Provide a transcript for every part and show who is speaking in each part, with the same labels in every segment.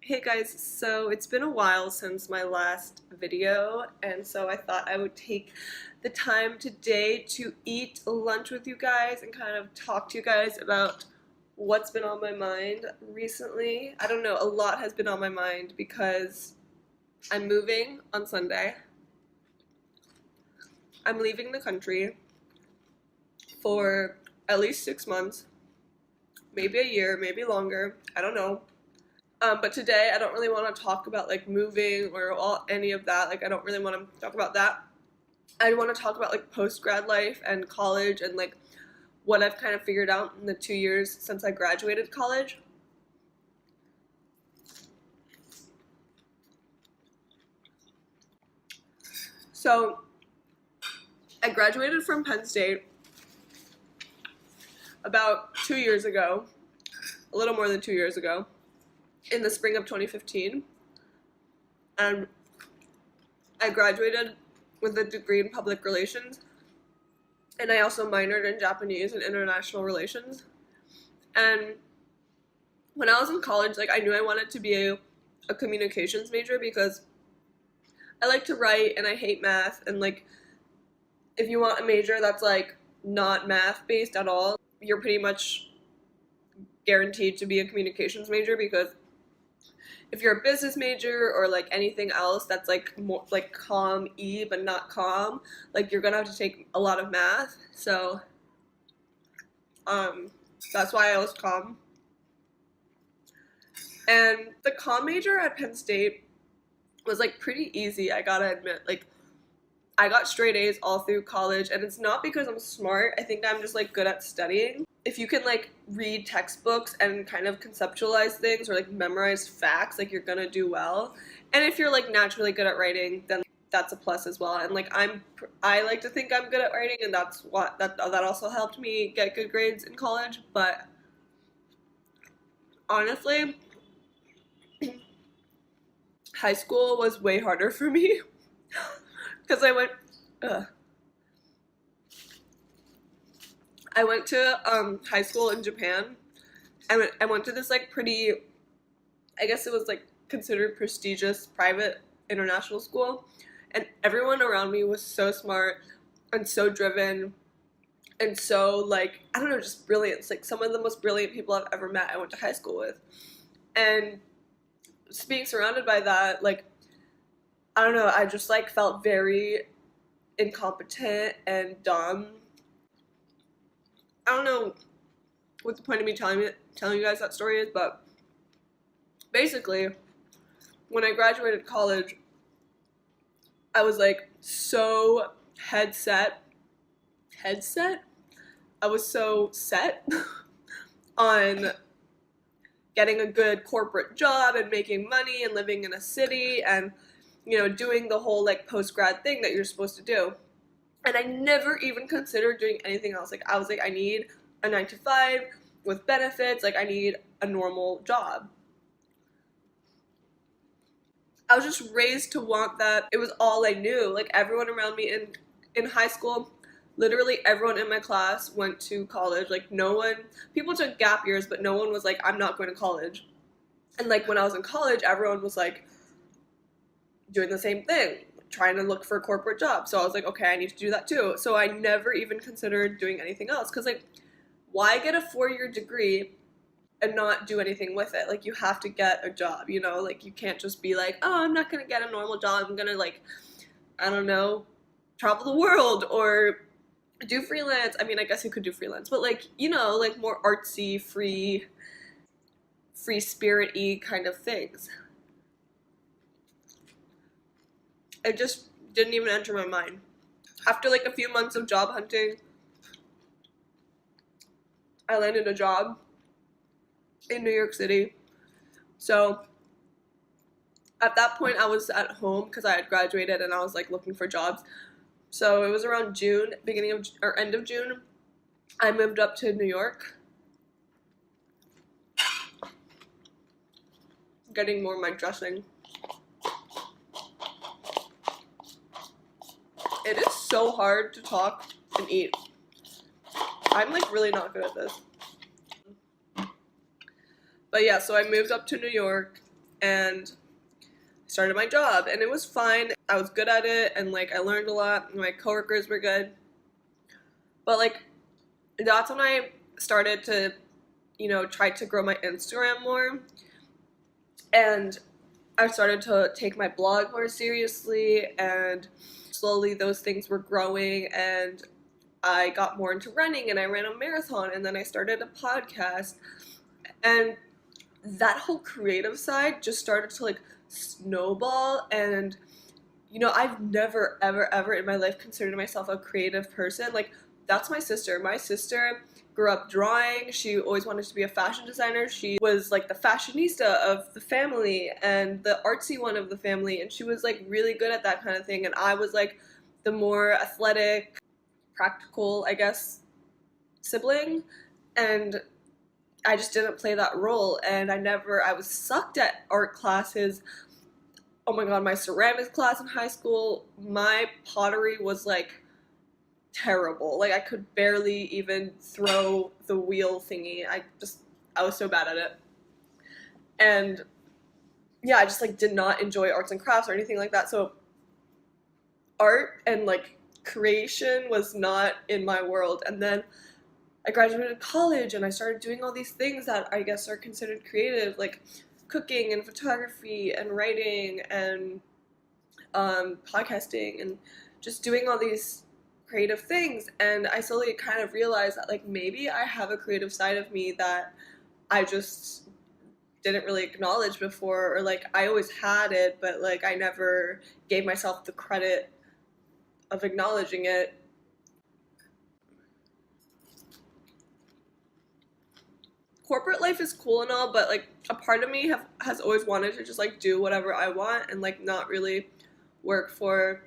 Speaker 1: Hey guys, so it's been a while since my last video, and so I thought I would take the time today to eat lunch with you guys and kind of talk to you guys about what's been on my mind recently. I don't know, a lot has been on my mind because I'm moving on Sunday. I'm leaving the country for at least 6 months, maybe a year, maybe longer, I don't know. But today I don't really want to talk about like moving or any of that. Like I don't really want to talk about that. I want to talk about like post-grad life and college and like what I've kind of figured out in the 2 years since I graduated college. So I graduated from Penn State about 2 years ago, a little more than 2 years ago, in the spring of 2015, and I graduated with a degree in public relations, and I also minored in Japanese and international relations. And when I was in college, like I knew I wanted to be a communications major because I like to write and I hate math, and like if you want a major that's like not math based at all, you're pretty much guaranteed to be a communications major, because if you're a business major or like anything else that's like more like comm-y but not comm, like you're gonna have to take a lot of math. So that's why I was comm. And the comm major at Penn State was like pretty easy, I gotta admit. Like I got straight A's all through college, and it's not because I'm smart. I think I'm just like good at studying. If you can like read textbooks and kind of conceptualize things or like memorize facts, like you're gonna do well. And if you're like naturally good at writing, then that's a plus as well. And like I like to think I'm good at writing, and that's what that also helped me get good grades in college. But honestly, high school was way harder for me because I went to high school in Japan. I went to this like pretty, I guess it was like considered prestigious private international school, and everyone around me was so smart and so driven and so like, I don't know, just brilliant. It's like some of the most brilliant people I've ever met I went to high school with. And being surrounded by that, like, I don't know, I just like felt very incompetent and dumb. I don't know what the point of me telling you guys that story is, but basically, when I graduated college, I was like so headset. I was so set on getting a good corporate job and making money and living in a city and, you know, doing the whole like post-grad thing that you're supposed to do. And I never even considered doing anything else. Like I was like, I need a 9-to-5 with benefits. Like I need a normal job. I was just raised to want that. It was all I knew. Like everyone around me in high school, literally everyone in my class went to college. Like people took gap years, but no one was like, I'm not going to college. And like when I was in college, everyone was like doing the same thing, trying to look for a corporate job. So I was like, okay, I need to do that too. So I never even considered doing anything else, because like, why get a 4-year degree and not do anything with it? Like you have to get a job, you know, like you can't just be like, oh, I'm not gonna get a normal job, I'm gonna like, I don't know, travel the world or do freelance. I mean, I guess you could do freelance, but like, you know, like more artsy, free spirit-y kind of things. It just didn't even enter my mind. After like a few months of job hunting, I landed a job in New York City. So at that point I was at home because I had graduated and I was like looking for jobs. So it was around June, end of June, I moved up to New York. Getting more of my dressing. It is so hard to talk and eat. I'm like really not good at this. But yeah, so I moved up to New York and started my job, and it was fine. I was good at it, and like I learned a lot, and my coworkers were good. But like that's when I started to, try to grow my Instagram more, and I started to take my blog more seriously, and slowly those things were growing, and I got more into running, and I ran a marathon, and then I started a podcast, and that whole creative side just started to like snowball. And I've never ever in my life considered myself a creative person. Like, that's my sister. My sister grew up drawing. She always wanted to be a fashion designer. She was like the fashionista of the family and the artsy one of the family, and she was like really good at that kind of thing, and I was like the more athletic, practical, I guess, sibling, and I just didn't play that role. And I was sucked at art classes. Oh my god, my ceramics class in high school, my pottery was like terrible. Like, I could barely even throw the wheel thingy. I was so bad at it. And yeah, I just like did not enjoy arts and crafts or anything like that. So art and like creation was not in my world. And then I graduated college and I started doing all these things that I guess are considered creative, like cooking and photography and writing and podcasting and just doing all these creative things. And I slowly kind of realized that like maybe I have a creative side of me that I just didn't really acknowledge before, or like I always had it, but like I never gave myself the credit of acknowledging it. Corporate life is cool and all, but like a part of me has always wanted to just like do whatever I want and like not really work for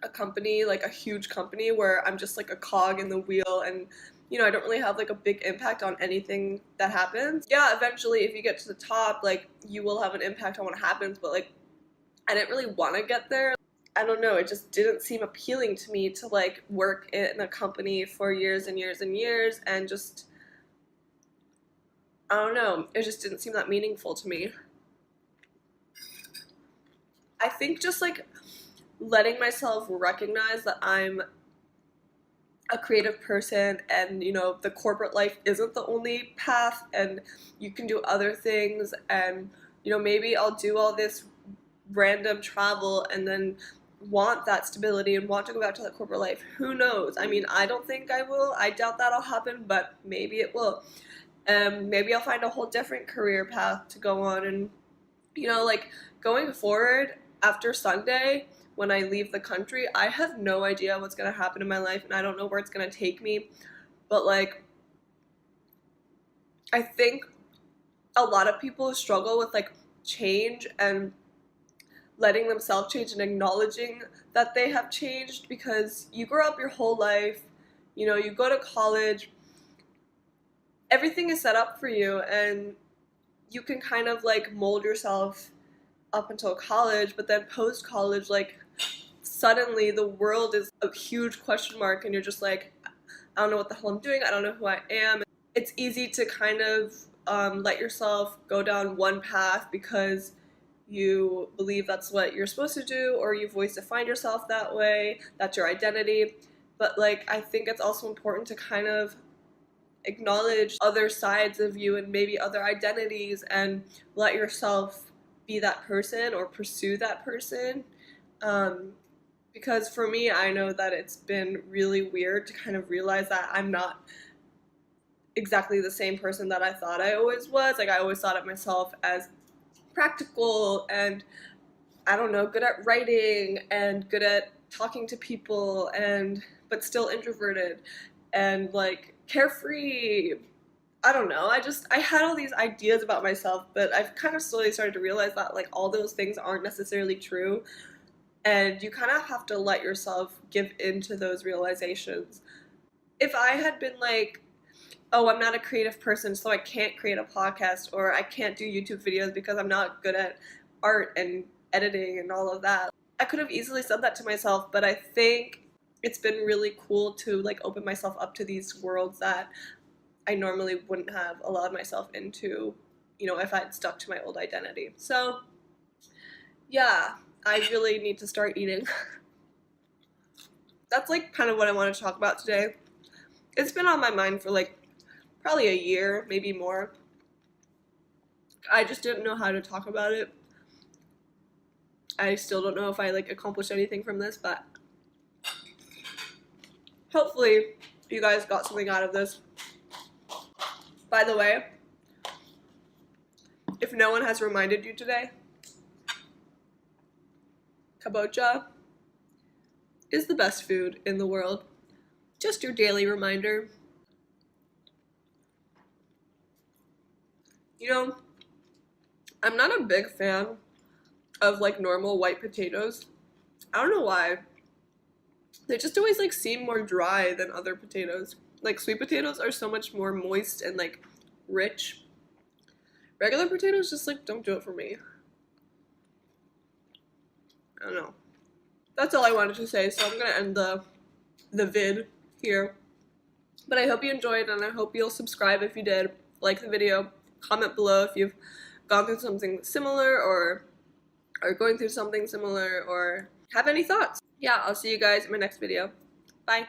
Speaker 1: a company, like a huge company where I'm just like a cog in the wheel, and I don't really have like a big impact on anything that happens. Yeah, eventually if you get to the top, like you will have an impact on what happens, but like I didn't really want to get there. I don't know, it just didn't seem appealing to me to like work in a company for years and years and years, and just I don't know, it just didn't seem that meaningful to me. I think just like letting myself recognize that I'm a creative person, and the corporate life isn't the only path, and you can do other things, and maybe I'll do all this random travel and then want that stability and want to go back to that corporate life. Who knows? I mean, I don't think I will. I doubt that'll happen, but maybe it will. Maybe I'll find a whole different career path to go on. And like going forward after Sunday, when I leave the country, I have no idea what's going to happen in my life, and I don't know where it's going to take me. But like I think a lot of people struggle with like change and letting themselves change and acknowledging that they have changed, because you grow up your whole life, you go to college, everything is set up for you, and you can kind of like mold yourself up until college, but then post-college, like suddenly the world is a huge question mark, and you're just like, I don't know what the hell I'm doing, I don't know who I am. It's easy to kind of let yourself go down one path because you believe that's what you're supposed to do, or you've always defined yourself that way, that's your identity. But like I think it's also important to kind of acknowledge other sides of you and maybe other identities, and let yourself be that person or pursue that person. Because for me, I know that it's been really weird to kind of realize that I'm not exactly the same person that I thought I always was. Like I always thought of myself as practical and, I don't know, good at writing and good at talking to people, but still introverted and like carefree. I don't know, I had all these ideas about myself, but I've kind of slowly started to realize that like all those things aren't necessarily true, and you kind of have to let yourself give into those realizations. If I had been like, oh, I'm not a creative person, so I can't create a podcast, or I can't do YouTube videos because I'm not good at art and editing and all of that, I could have easily said that to myself. But I think it's been really cool to like open myself up to these worlds that I normally wouldn't have allowed myself into, you know, if I'd stuck to my old identity. So yeah, I really need to start eating. That's like kind of what I want to talk about today. It's been on my mind for like probably a year, maybe more. I just didn't know how to talk about it. I still don't know if I like accomplished anything from this, but hopefully you guys got something out of this. By the way, if no one has reminded you today, kabocha is the best food in the world. Just your daily reminder. You know, I'm not a big fan of like normal white potatoes. I don't know why. They just always like seem more dry than other potatoes. Like sweet potatoes are so much more moist and like rich. Regular potatoes just like don't do it for me. I don't know. That's all I wanted to say, so I'm gonna end the vid here. But I hope you enjoyed, and I hope you'll subscribe if you did, like the video, comment below if you've gone through something similar or are going through something similar or have any thoughts. Yeah, I'll see you guys in my next video. Bye.